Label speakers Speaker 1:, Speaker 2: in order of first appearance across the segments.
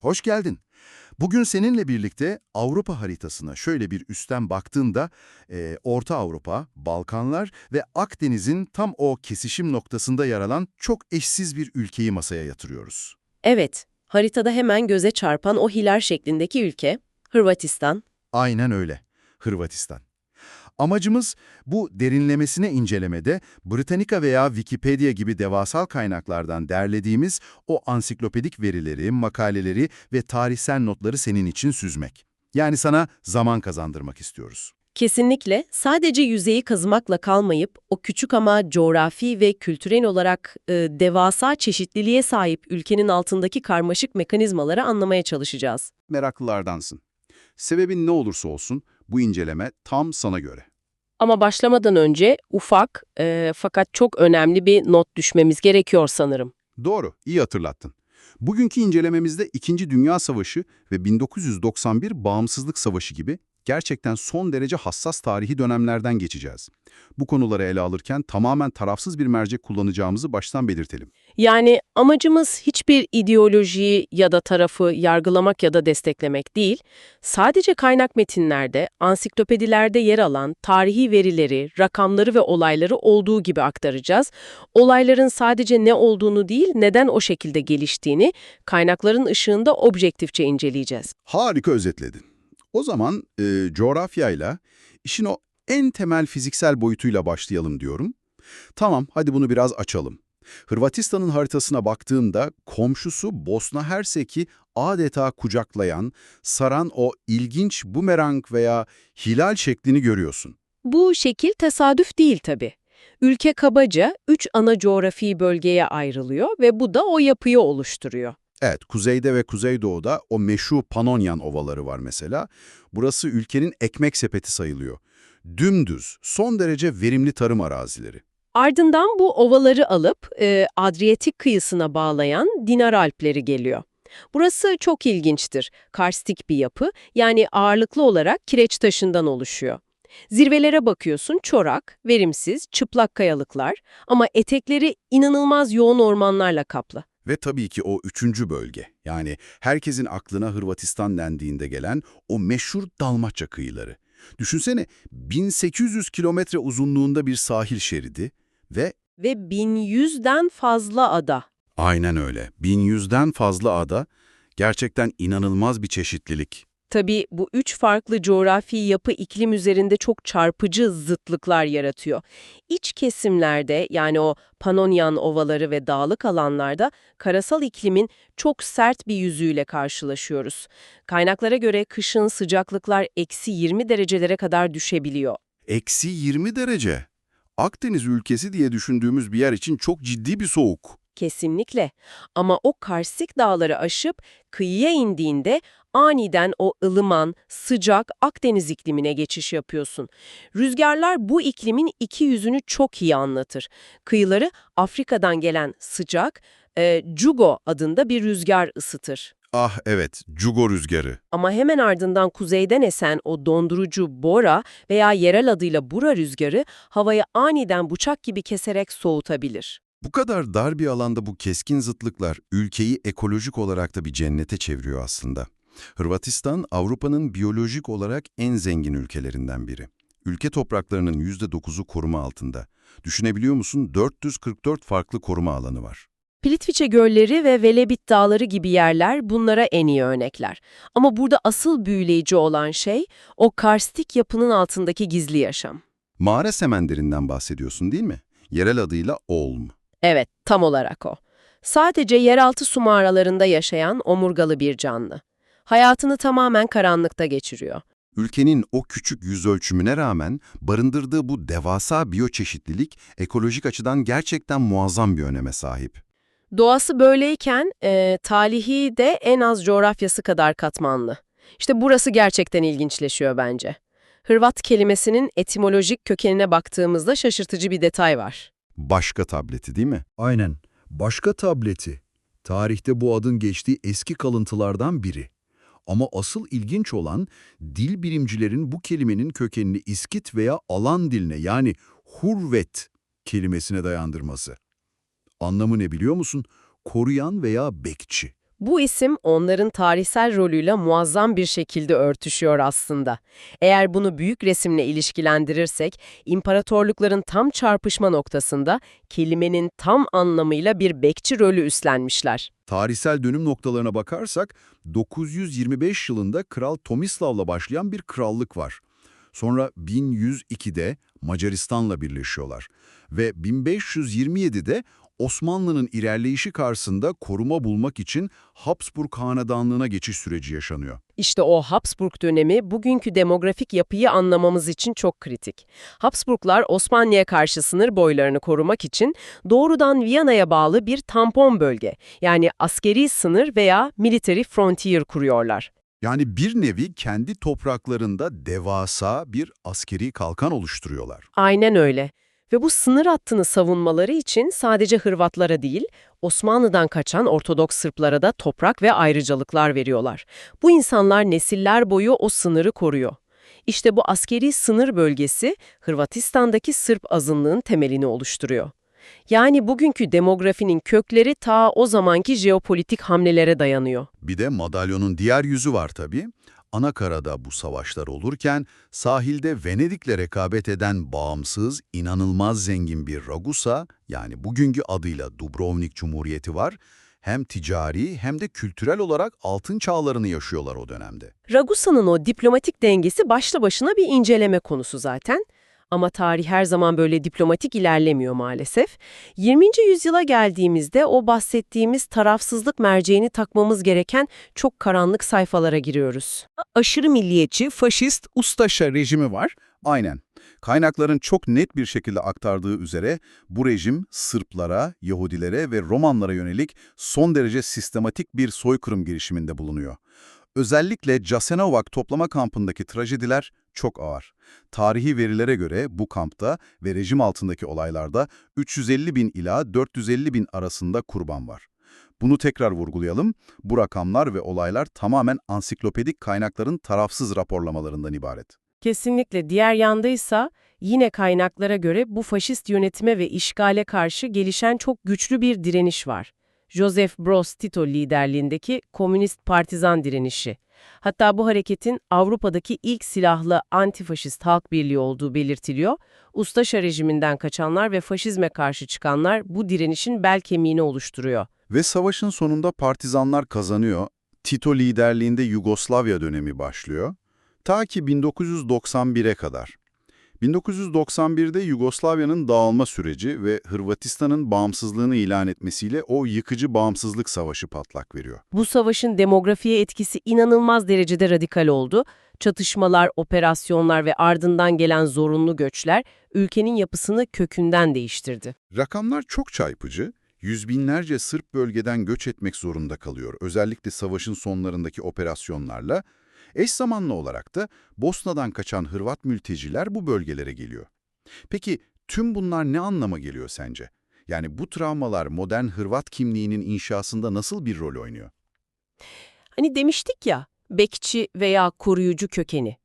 Speaker 1: Hoş geldin. Bugün seninle birlikte Avrupa haritasına şöyle bir üstten baktığında Orta Avrupa, Balkanlar ve Akdeniz'in tam o kesişim noktasında yer alan çok eşsiz bir ülkeyi masaya yatırıyoruz.
Speaker 2: Evet, haritada hemen göze çarpan o hilal şeklindeki ülke, Hırvatistan.
Speaker 1: Aynen öyle. Hırvatistan. Amacımız bu derinlemesine incelemede Britannica veya Wikipedia gibi devasal kaynaklardan derlediğimiz o ansiklopedik verileri, makaleleri ve tarihsel notları senin için süzmek. Yani sana zaman kazandırmak istiyoruz.
Speaker 2: Kesinlikle sadece yüzeyi kazımakla kalmayıp o küçük ama coğrafi ve kültürel olarak devasa çeşitliliğe sahip ülkenin altındaki karmaşık mekanizmaları anlamaya çalışacağız.
Speaker 3: Meraklılardansın. Sebebin ne olursa olsun bu inceleme tam sana göre.
Speaker 2: Ama başlamadan önce ufak fakat çok önemli bir not düşmemiz gerekiyor sanırım.
Speaker 3: Doğru, iyi hatırlattın. Bugünkü incelememizde İkinci Dünya Savaşı ve 1991 Bağımsızlık Savaşı gibi gerçekten son derece hassas tarihi dönemlerden geçeceğiz. Bu konuları ele alırken tamamen tarafsız bir mercek kullanacağımızı baştan belirtelim.
Speaker 2: Yani amacımız hiçbir ideolojiyi ya da tarafı yargılamak ya da desteklemek değil, sadece kaynak metinlerde, ansiklopedilerde yer alan tarihi verileri, rakamları ve olayları olduğu gibi aktaracağız. Olayların sadece ne olduğunu değil, neden o şekilde geliştiğini kaynakların ışığında objektifçe inceleyeceğiz.
Speaker 3: Harika özetledin. O zaman coğrafyayla, işin o en temel fiziksel boyutuyla başlayalım diyorum. Tamam, hadi bunu biraz açalım. Hırvatistan'ın haritasına baktığında komşusu Bosna Hersek'i adeta kucaklayan, saran o ilginç bumerang veya hilal şeklini görüyorsun.
Speaker 2: Bu şekil tesadüf değil tabii. Ülke kabaca 3 ana coğrafi bölgeye ayrılıyor ve bu da o yapıyı oluşturuyor.
Speaker 3: Evet, kuzeyde ve kuzeydoğuda o meşhur Panonyan ovaları var mesela. Burası ülkenin ekmek sepeti sayılıyor. Dümdüz, son derece verimli tarım arazileri.
Speaker 2: Ardından bu ovaları alıp Adriyatik kıyısına bağlayan Dinar Alpleri geliyor. Burası çok ilginçtir. Karstik bir yapı, yani ağırlıklı olarak kireç taşından oluşuyor. Zirvelere bakıyorsun, çorak, verimsiz, çıplak kayalıklar ama etekleri inanılmaz yoğun ormanlarla kaplı.
Speaker 3: Ve tabii ki o üçüncü bölge, yani herkesin aklına Hırvatistan dendiğinde gelen o meşhur Dalmaçya kıyıları. Düşünsene 1800 kilometre uzunluğunda bir sahil şeridi ve
Speaker 2: Ve 1100'den fazla ada.
Speaker 3: aynen öyle 1100'den fazla ada, gerçekten inanılmaz bir çeşitlilik.
Speaker 2: Tabii bu üç farklı coğrafi yapı iklim üzerinde çok çarpıcı zıtlıklar yaratıyor. İç kesimlerde, yani o Panonyan ovaları ve dağlık alanlarda karasal iklimin çok sert bir yüzüyle karşılaşıyoruz. Kaynaklara göre kışın sıcaklıklar -20 derecelere kadar düşebiliyor.
Speaker 3: Eksi 20 derece. Akdeniz ülkesi diye düşündüğümüz bir yer için çok ciddi bir soğuk.
Speaker 2: Kesinlikle. Ama o karstik dağları aşıp kıyıya indiğinde aniden o ılıman, sıcak Akdeniz iklimine geçiş yapıyorsun. Rüzgarlar bu iklimin iki yüzünü çok iyi anlatır. Kıyıları Afrika'dan gelen sıcak, Jugo adında bir rüzgar ısıtır.
Speaker 3: Ah evet, Jugo rüzgarı.
Speaker 2: Ama hemen ardından kuzeyden esen o dondurucu Bora veya yerel adıyla Bura rüzgarı havayı aniden bıçak gibi keserek soğutabilir.
Speaker 3: Bu kadar dar bir alanda bu keskin zıtlıklar ülkeyi ekolojik olarak da bir cennete çeviriyor aslında. Hırvatistan, Avrupa'nın biyolojik olarak en zengin ülkelerinden biri. Ülke topraklarının %9'u koruma altında. Düşünebiliyor musun? 444 farklı koruma alanı var.
Speaker 2: Plitvice gölleri ve Velebit dağları gibi yerler bunlara en iyi örnekler. Ama burada asıl büyüleyici olan şey o karstik yapının altındaki gizli yaşam.
Speaker 3: Mağara semenlerinden bahsediyorsun değil mi? Yerel adıyla Olm.
Speaker 2: Evet, tam olarak o. Sadece yeraltı su mağaralarında yaşayan omurgalı bir canlı. Hayatını tamamen karanlıkta geçiriyor.
Speaker 3: Ülkenin o küçük yüzölçümüne rağmen barındırdığı bu devasa biyoçeşitlilik ekolojik açıdan gerçekten muazzam bir öneme sahip.
Speaker 2: Doğası böyleyken talihi de en az coğrafyası kadar katmanlı. İşte burası gerçekten ilginçleşiyor bence. Hırvat kelimesinin etimolojik kökenine baktığımızda şaşırtıcı bir detay var.
Speaker 3: Başka tableti değil mi?
Speaker 4: Aynen. Başka tableti. Tarihte bu adın geçtiği eski kalıntılardan biri. Ama asıl ilginç olan dil bilimcilerin bu kelimenin kökenini İskit veya Alan diline yani Hurvet kelimesine dayandırması. Anlamı ne biliyor musun? Koruyan veya bekçi.
Speaker 2: Bu isim onların tarihsel rolüyle muazzam bir şekilde örtüşüyor aslında. Eğer bunu büyük resimle ilişkilendirirsek, imparatorlukların tam çarpışma noktasında kelimenin tam anlamıyla bir bekçi rolü üstlenmişler.
Speaker 4: Tarihsel dönüm noktalarına bakarsak 925 yılında Kral Tomislav'la başlayan bir krallık var. Sonra 1102'de Macaristan'la birleşiyorlar ve 1527'de Osmanlı'nın ilerleyişi karşısında koruma bulmak için Habsburg Hanedanlığı'na geçiş süreci yaşanıyor.
Speaker 2: İşte o Habsburg dönemi bugünkü demografik yapıyı anlamamız için çok kritik. Habsburglar Osmanlı'ya karşı sınır boylarını korumak için doğrudan Viyana'ya bağlı bir tampon bölge, yani askeri sınır veya military frontier kuruyorlar.
Speaker 4: Yani bir nevi kendi topraklarında devasa bir askeri kalkan oluşturuyorlar.
Speaker 2: Aynen öyle. Ve bu sınır hattını savunmaları için sadece Hırvatlara değil, Osmanlı'dan kaçan Ortodoks Sırplara da toprak ve ayrıcalıklar veriyorlar. Bu insanlar nesiller boyu o sınırı koruyor. İşte bu askeri sınır bölgesi Hırvatistan'daki Sırp azınlığın temelini oluşturuyor. Yani bugünkü demografinin kökleri ta o zamanki jeopolitik hamlelere dayanıyor.
Speaker 4: Bir de madalyonun diğer yüzü var tabii. Anakarada bu savaşlar olurken sahilde Venedik'le rekabet eden bağımsız, inanılmaz zengin bir Ragusa, yani bugünkü adıyla Dubrovnik Cumhuriyeti var. Hem ticari hem de kültürel olarak altın çağlarını yaşıyorlar o dönemde.
Speaker 2: Ragusa'nın o diplomatik dengesi başlı başına bir inceleme konusu zaten. Ama tarih her zaman böyle diplomatik ilerlemiyor maalesef. 20. yüzyıla geldiğimizde o bahsettiğimiz tarafsızlık merceğini takmamız gereken çok karanlık sayfalara giriyoruz.
Speaker 3: Aşırı milliyetçi, faşist Ustaşa rejimi var. Aynen. Kaynakların çok net bir şekilde aktardığı üzere bu rejim Sırplara, Yahudilere ve Romanlara yönelik son derece sistematik bir soykırım girişiminde bulunuyor. Özellikle Jasenovac toplama kampındaki trajediler çok ağır. Tarihi verilere göre bu kampta ve rejim altındaki olaylarda 350 bin ila 450 bin arasında kurban var. Bunu tekrar vurgulayalım. Bu rakamlar ve olaylar tamamen ansiklopedik kaynakların tarafsız raporlamalarından ibaret.
Speaker 2: Kesinlikle. Diğer yandaysa yine kaynaklara göre bu faşist yönetime ve işgale karşı gelişen çok güçlü bir direniş var. Joseph Broz Tito liderliğindeki Komünist Partizan direnişi. Hatta bu hareketin Avrupa'daki ilk silahlı antifaşist halk birliği olduğu belirtiliyor. Ustaşa rejiminden kaçanlar ve faşizme karşı çıkanlar bu direnişin bel kemiğini oluşturuyor.
Speaker 3: Ve savaşın sonunda partizanlar kazanıyor. Tito liderliğinde Yugoslavya dönemi başlıyor. Ta ki 1991'e kadar. 1991'de Yugoslavya'nın dağılma süreci ve Hırvatistan'ın bağımsızlığını ilan etmesiyle o yıkıcı bağımsızlık savaşı patlak veriyor.
Speaker 2: Bu savaşın demografiye etkisi inanılmaz derecede radikal oldu. Çatışmalar, operasyonlar ve ardından gelen zorunlu göçler ülkenin yapısını kökünden değiştirdi.
Speaker 3: Rakamlar çok çarpıcı. Yüz binlerce Sırp bölgeden göç etmek zorunda kalıyor. Özellikle savaşın sonlarındaki operasyonlarla. Eş zamanlı olarak da Bosna'dan kaçan Hırvat mülteciler bu bölgelere geliyor. Peki tüm bunlar ne anlama geliyor sence? Yani bu travmalar modern Hırvat kimliğinin inşasında nasıl bir rol oynuyor?
Speaker 2: Hani demiştik ya, bekçi veya koruyucu kökeni.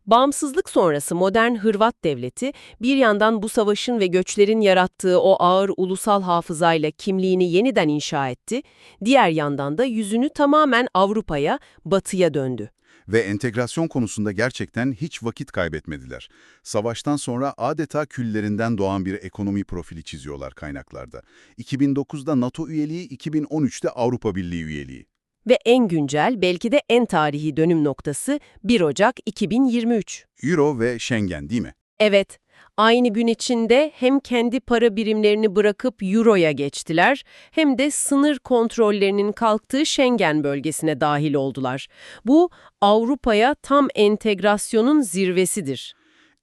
Speaker 2: Bağımsızlık sonrası modern Hırvat devleti bir yandan bu savaşın ve göçlerin yarattığı o ağır ulusal hafızayla kimliğini yeniden inşa etti, diğer yandan da yüzünü tamamen Avrupa'ya, Batı'ya döndü.
Speaker 3: Ve entegrasyon konusunda gerçekten hiç vakit kaybetmediler. Savaştan sonra adeta küllerinden doğan bir ekonomi profili çiziyorlar kaynaklarda. 2009'da NATO üyeliği, 2013'te Avrupa Birliği üyeliği.
Speaker 2: Ve en güncel, belki de en tarihi dönüm noktası 1 Ocak 2023.
Speaker 3: Euro ve Schengen değil mi?
Speaker 2: Evet, aynı gün içinde hem kendi para birimlerini bırakıp Euro'ya geçtiler, hem de sınır kontrollerinin kalktığı Schengen bölgesine dahil oldular. Bu, Avrupa'ya tam entegrasyonun zirvesidir.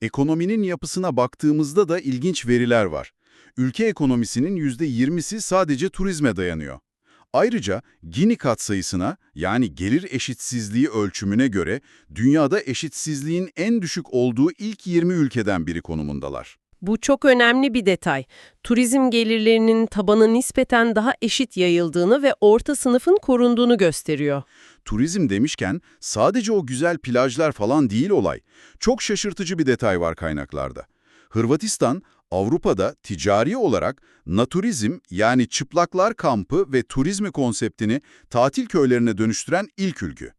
Speaker 3: Ekonominin yapısına baktığımızda da ilginç veriler var. Ülke ekonomisinin %20'si sadece turizme dayanıyor. Ayrıca Gini katsayısına, yani gelir eşitsizliği ölçümüne göre dünyada eşitsizliğin en düşük olduğu ilk 20 ülkeden biri konumundalar.
Speaker 2: Bu çok önemli bir detay. Turizm gelirlerinin tabanı nispeten daha eşit yayıldığını ve orta sınıfın korunduğunu gösteriyor.
Speaker 3: Turizm demişken sadece o güzel plajlar falan değil olay. Çok şaşırtıcı bir detay var kaynaklarda. Hırvatistan, Avrupa'da ticari olarak naturizm yani çıplaklar kampı ve turizmi konseptini tatil köylerine dönüştüren ilk ülke.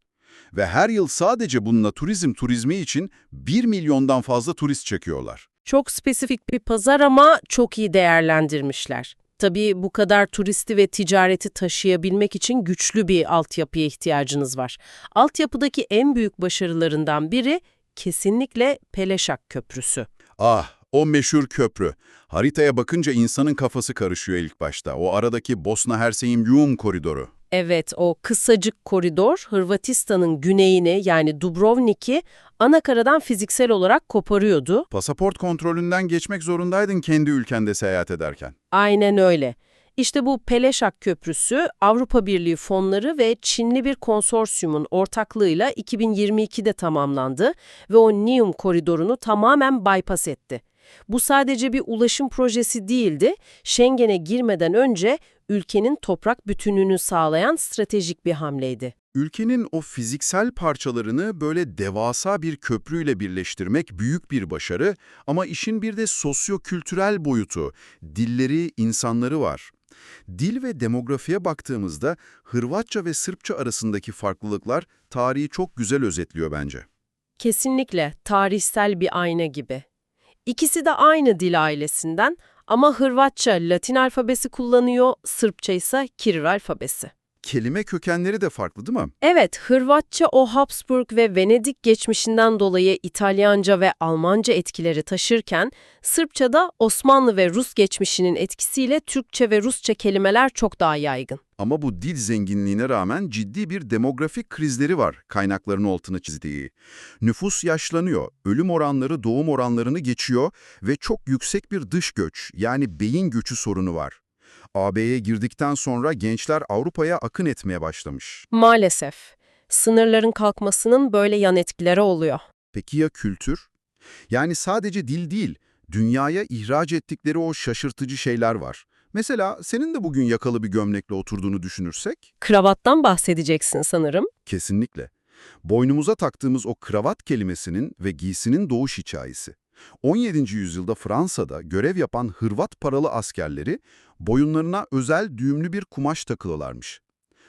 Speaker 3: Ve her yıl sadece bu naturizm turizmi için 1 milyondan fazla turist çekiyorlar.
Speaker 2: Çok spesifik bir pazar ama çok iyi değerlendirmişler. Tabii bu kadar turisti ve ticareti taşıyabilmek için güçlü bir altyapıya ihtiyacınız var. Altyapıdaki en büyük başarılarından biri kesinlikle Peleşak Köprüsü.
Speaker 3: Ah, o meşhur köprü. Haritaya bakınca insanın kafası karışıyor ilk başta. O aradaki Bosna Hersek'in koridoru.
Speaker 2: Evet, o kısacık koridor Hırvatistan'ın güneyini yani Dubrovnik'i anakaradan fiziksel olarak koparıyordu.
Speaker 3: Pasaport kontrolünden geçmek zorundaydın kendi ülkende seyahat ederken.
Speaker 2: Aynen öyle. İşte bu Peleşak Köprüsü Avrupa Birliği fonları ve Çinli bir konsorsiyumun ortaklığıyla 2022'de tamamlandı ve o Neom koridorunu tamamen bypass etti. Bu sadece bir ulaşım projesi değildi, Schengen'e girmeden önce ülkenin toprak bütünlüğünü sağlayan stratejik bir hamleydi.
Speaker 3: Ülkenin o fiziksel parçalarını böyle devasa bir köprüyle birleştirmek büyük bir başarı ama işin bir de sosyo-kültürel boyutu, dilleri, insanları var. Dil ve demografiye baktığımızda Hırvatça ve Sırpça arasındaki farklılıklar tarihi çok güzel özetliyor bence.
Speaker 2: Kesinlikle tarihsel bir ayna gibi. İkisi de aynı dil ailesinden ama Hırvatça Latin alfabesi kullanıyor, Sırpça ise Kiril alfabesi.
Speaker 3: Kelime kökenleri de farklı değil mi?
Speaker 2: Evet, Hırvatça o Habsburg ve Venedik geçmişinden dolayı İtalyanca ve Almanca etkileri taşırken, Sırpça'da Osmanlı ve Rus geçmişinin etkisiyle Türkçe ve Rusça kelimeler çok daha yaygın.
Speaker 3: Ama bu dil zenginliğine rağmen ciddi bir demografik krizleri var kaynakların altını çizdiği. Nüfus yaşlanıyor, ölüm oranları doğum oranlarını geçiyor ve çok yüksek bir dış göç yani beyin göçü sorunu var. AB'ye girdikten sonra gençler Avrupa'ya akın etmeye başlamış.
Speaker 2: Maalesef, sınırların kalkmasının böyle yan etkileri oluyor.
Speaker 3: Peki ya kültür? Yani sadece dil değil, dünyaya ihraç ettikleri o şaşırtıcı şeyler var. Mesela senin de bugün yakalı bir gömlekle oturduğunu düşünürsek?
Speaker 2: Kravattan bahsedeceksin sanırım.
Speaker 3: Kesinlikle. Boynumuza taktığımız o kravat kelimesinin ve giysinin doğuş hikayesi. 17. yüzyılda Fransa'da görev yapan Hırvat paralı askerleri boyunlarına özel düğümlü bir kumaş takılarlarmış.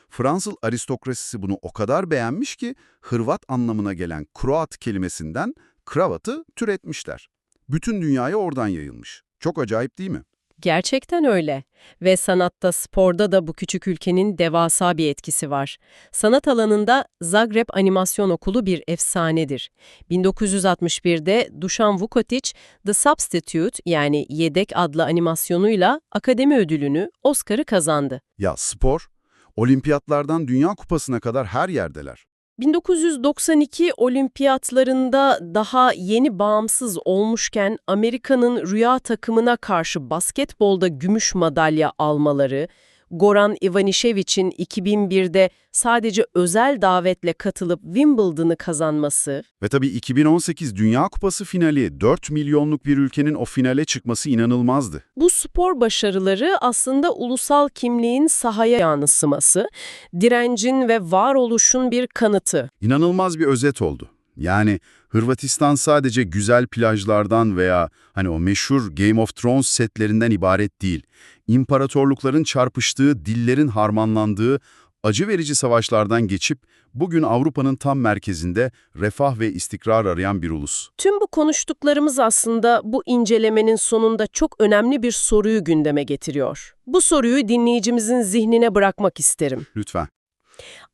Speaker 3: Fransız aristokrasisi bunu o kadar beğenmiş ki Hırvat anlamına gelen Kroat kelimesinden kravatı türetmişler. Bütün dünyaya oradan yayılmış. Çok acayip değil mi?
Speaker 2: Gerçekten öyle. Ve sanatta, sporda da bu küçük ülkenin devasa bir etkisi var. Sanat alanında Zagreb Animasyon Okulu bir efsanedir. 1961'de Dušan Vukotić, The Substitute yani Yedek adlı animasyonuyla Akademi Ödülünü, Oscar'ı kazandı.
Speaker 3: Ya spor, olimpiyatlardan Dünya Kupası'na kadar her yerdeler.
Speaker 2: 1992 olimpiyatlarında daha yeni bağımsız olmuşken Amerika'nın rüya takımına karşı basketbolda gümüş madalya almaları, Goran Ivanišević'in 2001'de sadece özel davetle katılıp Wimbledon'ı kazanması,
Speaker 3: Ve tabii 2018 Dünya Kupası finali 4 milyonluk bir ülkenin o finale çıkması inanılmazdı.
Speaker 2: bu spor başarıları aslında ulusal kimliğin sahaya yansıması, direncin ve varoluşun bir kanıtı.
Speaker 3: İnanılmaz bir özet oldu. Yani Hırvatistan sadece güzel plajlardan veya hani o meşhur Game of Thrones setlerinden ibaret değil. İmparatorlukların çarpıştığı, dillerin harmanlandığı, acı verici savaşlardan geçip bugün Avrupa'nın tam merkezinde refah ve istikrar arayan bir ulus.
Speaker 2: Tüm bu konuştuklarımız aslında bu incelemenin sonunda çok önemli bir soruyu gündeme getiriyor. Bu soruyu dinleyicimizin zihnine bırakmak isterim.
Speaker 3: Lütfen.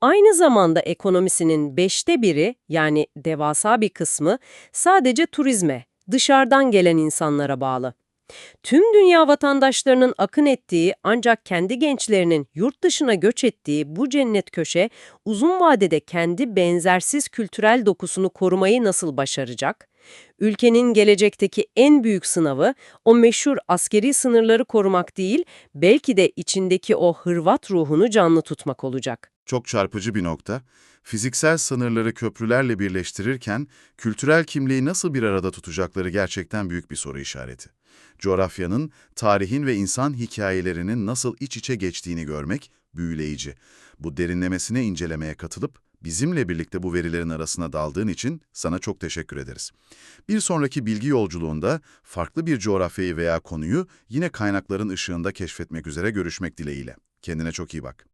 Speaker 2: Aynı zamanda ekonomisinin 1/5 yani devasa bir kısmı sadece turizme, dışarıdan gelen insanlara bağlı. Tüm dünya vatandaşlarının akın ettiği ancak kendi gençlerinin yurt dışına göç ettiği bu cennet köşe uzun vadede kendi benzersiz kültürel dokusunu korumayı nasıl başaracak? Ülkenin gelecekteki en büyük sınavı o meşhur askeri sınırları korumak değil, belki de içindeki o Hırvat ruhunu canlı tutmak olacak.
Speaker 3: Çok çarpıcı bir nokta. Fiziksel sınırları köprülerle birleştirirken kültürel kimliği nasıl bir arada tutacakları gerçekten büyük bir soru işareti. Coğrafyanın, tarihin ve insan hikayelerinin nasıl iç içe geçtiğini görmek büyüleyici. Bu derinlemesine incelemeye katılıp
Speaker 1: Bizimle birlikte bu verilerin arasına daldığın için sana çok teşekkür ederiz. Bir sonraki bilgi yolculuğunda farklı bir coğrafyayı veya konuyu yine kaynakların ışığında keşfetmek üzere görüşmek dileğiyle. Kendine çok iyi bak.